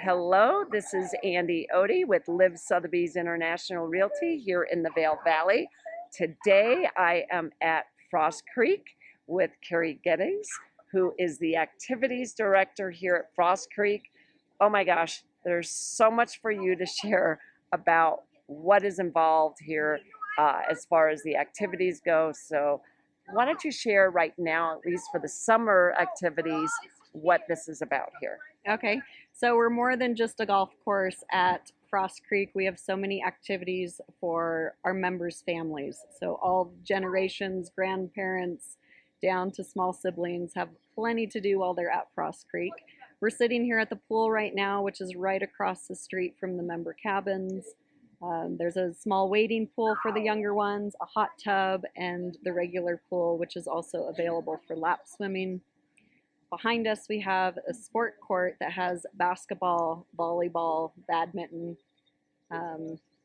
Hello, this is Andy Odie with Live Sotheby's International Realty here in the Vail Valley. Today I am at Frost Creek with Carrie Geddes, who is the activities director here at Frost Creek. Oh my gosh, there's so much for you to share about what is involved here as far as the activities go. So why don't you share right now, at least for the summer activities, what this is about here? Okay, so we're more than just a golf course at Frost Creek. We have so many activities for our members' families. So all generations, grandparents, down to small siblings have plenty to do while they're at Frost Creek. We're sitting here at the pool right now, which is right across the street from the member cabins. There's a small wading pool for the younger ones, a hot tub, and the regular pool, which is also available for lap swimming. Behind us, we have a sport court that has basketball, volleyball, badminton.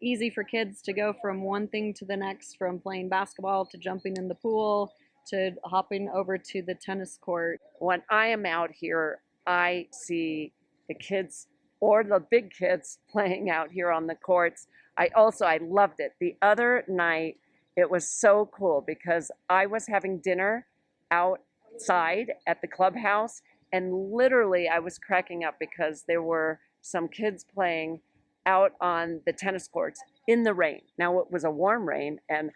Easy for kids to go from one thing to the next, from playing basketball to jumping in the pool to hopping over to the tennis court. When I am out here, I see the kids or the big kids playing out here on the courts. I loved it. The other night, it was so cool because I was having dinner outside at the clubhouse, and literally I was cracking up because there were some kids playing out on the tennis courts in the rain. Now it was a warm rain, and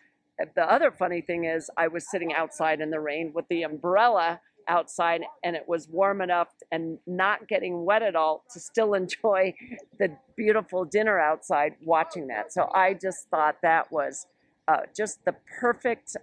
the other funny thing is I was sitting outside in the rain with the umbrella outside, and it was warm enough and not getting wet at all to still enjoy the beautiful dinner outside watching that. So I just thought that was just the perfect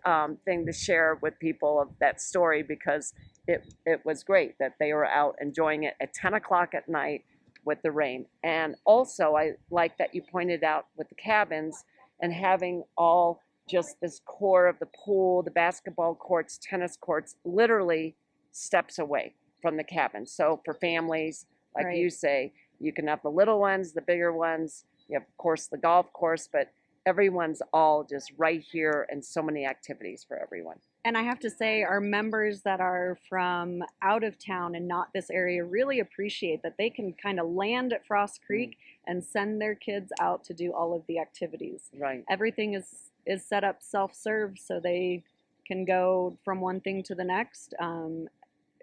thing to share with people of that story, because it was great that they were out enjoying it at 10 o'clock at night with the rain. And also I like that you pointed out with the cabins and having all just this core of the pool, the basketball courts, tennis courts, literally steps away from the cabin. So for families, like Right. you say, you can have the little ones, the bigger ones, you have, of course, the golf course, but everyone's all just right here, and so many activities for everyone. And I have to say, our members that are from out of town and not this area really appreciate that they can kind of land at Frost Creek and send their kids out to do all of the activities. Right. Everything is set up self-serve, so they can go from one thing to the next.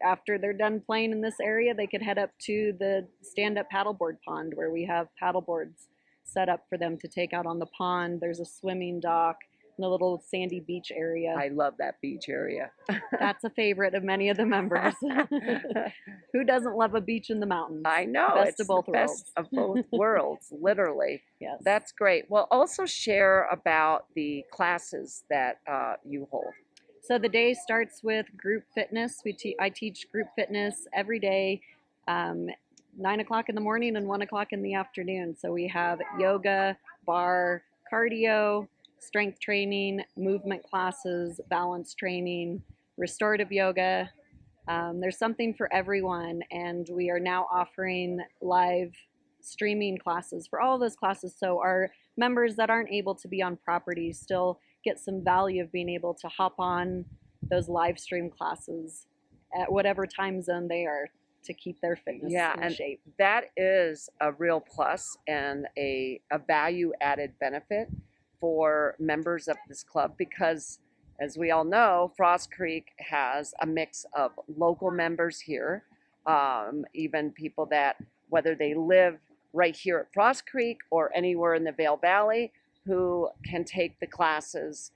After they're done playing in this area, they could head up to the stand-up paddleboard pond where we have paddleboards set up for them to take out on the pond. There's a swimming dock and a little sandy beach area. I love that beach area. That's a favorite of many of the members. Who doesn't love a beach in the mountains? I know. Best It's of both the worlds. best of both worlds, literally. Yes. That's great. Well, also share about the classes that you hold. So the day starts with group fitness. I teach group fitness every day, 9 o'clock in the morning and 1 o'clock in the afternoon. So we have yoga, bar, cardio, strength training, movement classes, balance training, restorative yoga. There's something for everyone, and we are now offering live streaming classes for all of those classes, so our members that aren't able to be on property still get some value of being able to hop on those live stream classes at whatever time zone they are to keep their fitness in shape. That is a real plus and a value added benefit for members of this club, because as we all know, Frost Creek has a mix of local members here, even people that, whether they live right here at Frost Creek or anywhere in the Vail Valley, who can take the classes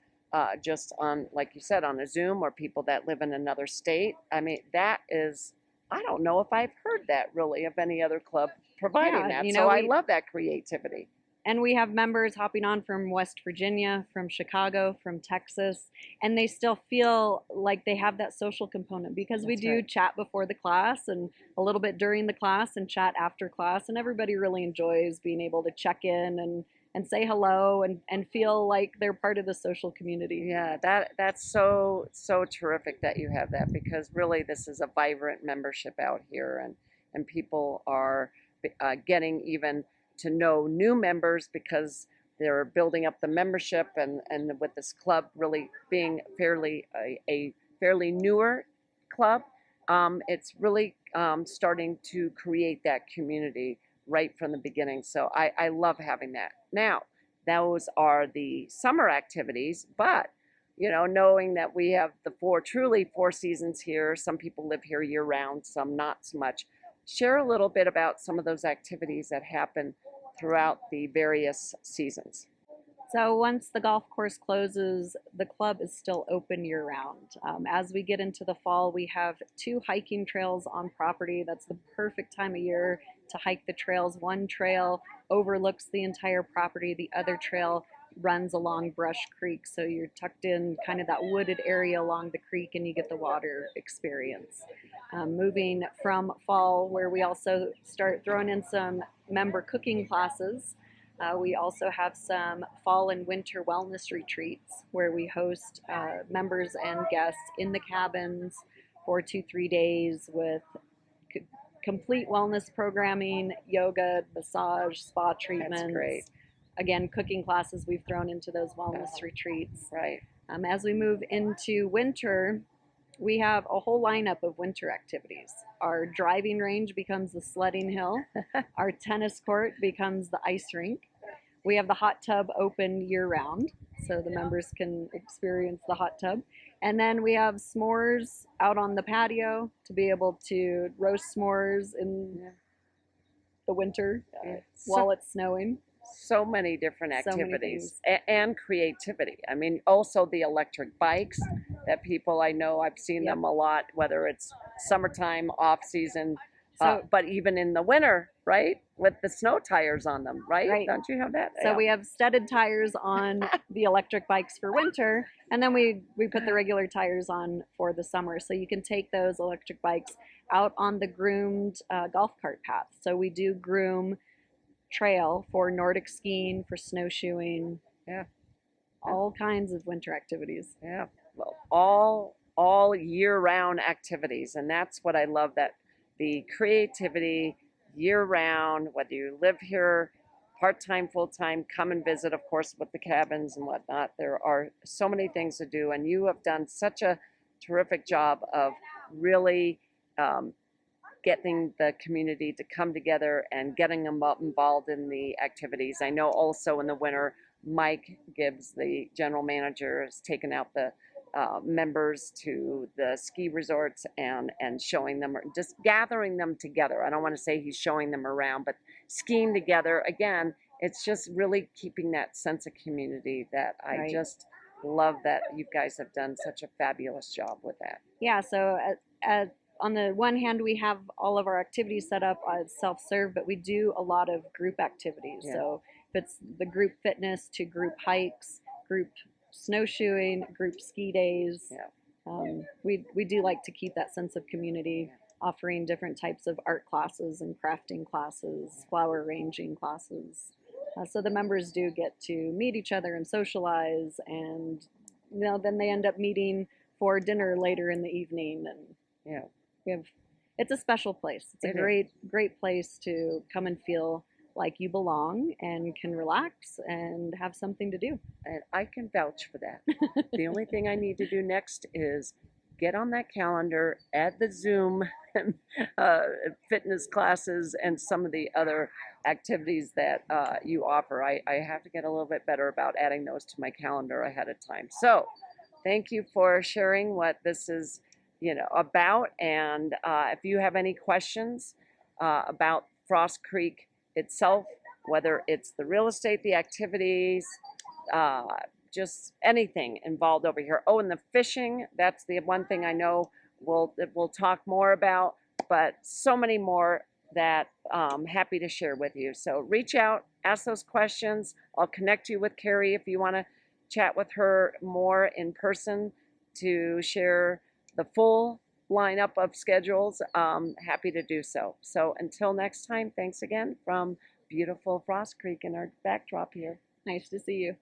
just on, like you said, on a Zoom, or people that live in another state. I mean, that is, I don't know if I've heard that really of any other club providing that. You so know, I love that creativity. And we have members hopping on from West Virginia, from Chicago, from Texas, and they still feel like they have that social component, because we do chat before the class and a little bit during the class and chat after class, and everybody really enjoys being able to check in and say hello and feel like they're part of the social community. Yeah, that's so terrific that you have that, because really this is a vibrant membership out here, and people are getting even to know new members because they're building up the membership, and with this club really being a fairly newer club, it's really starting to create that community right from the beginning. So I love having that. Now, those are the summer activities, but knowing that we have the truly four seasons here, some people live here year round, some not so much. Share a little bit about some of those activities that happen throughout the various seasons. So once the golf course closes, the club is still open year round. As we get into the fall, we have 2 hiking trails on property. That's the perfect time of year to hike the trails. One trail overlooks the entire property. The other trail runs along Brush Creek. So you're tucked in kind of that wooded area along the creek and you get the water experience. Moving from fall, where we also start throwing in some member cooking classes. We also have some fall and winter wellness retreats where we host members and guests in the cabins for 2-3 days with complete wellness programming, yoga, massage, spa treatments. That's great. Again, cooking classes we've thrown into those wellness retreats. Right. As we move into winter, we have a whole lineup of winter activities. Our driving range becomes the sledding hill. Our tennis court becomes the ice rink. We have the hot tub open year round, so the members can experience the hot tub. And then we have s'mores out on the patio to be able to roast s'mores in the winter while it's snowing. So many different So many activities and creativity. I mean, also the electric bikes that people, I know I've seen them a lot, whether it's summertime, off season, but even in the winter, right? With the snow tires on them, right? Don't you have that? So we have studded tires on the electric bikes for winter, and then we put the regular tires on for the summer. So you can take those electric bikes out on the groomed golf cart path. So we do groom trail for Nordic skiing, for snowshoeing, all kinds of winter activities. Yeah, well, all year-round activities, and that's what I love, that the creativity year-round, whether you live here part-time, full-time, come and visit, of course, with the cabins and whatnot. There are so many things to do, and you have done such a terrific job of really getting the community to come together and getting them involved in the activities. I know also in the winter, Mike Gibbs, the general manager, has taken out the members to the ski resorts and showing them, just gathering them together. I don't want to say he's showing them around, but skiing together. Again, it's just really keeping that sense of community that I just love, that you guys have done such a fabulous job with that. Yeah, so on the one hand, we have all of our activities set up as self-serve, but we do a lot of group activities. So if it's the group fitness to group hikes, group snowshoeing, group ski days, we do like to keep that sense of community, offering different types of art classes and crafting classes, flower arranging classes. So the members do get to meet each other and socialize, and then they end up meeting for dinner later in the evening, and it's a special place. It's a great place to come and feel like you belong and can relax and have something to do. And I can vouch for that. The only thing I need to do next is get on that calendar, add the Zoom fitness classes and some of the other activities that you offer. I have to get a little bit better about adding those to my calendar ahead of time. So thank you for sharing what this is about. And if you have any questions about Frost Creek itself, whether it's the real estate, the activities, just anything involved over here. Oh, and the fishing, that's the one thing I know we'll talk more about, but so many more that I'm happy to share with you. So reach out, ask those questions. I'll connect you with Carrie if you want to chat with her more in person to share the full lineup of schedules. Happy to do so. So until next time, thanks again from beautiful Frost Creek in our backdrop here. Nice to see you.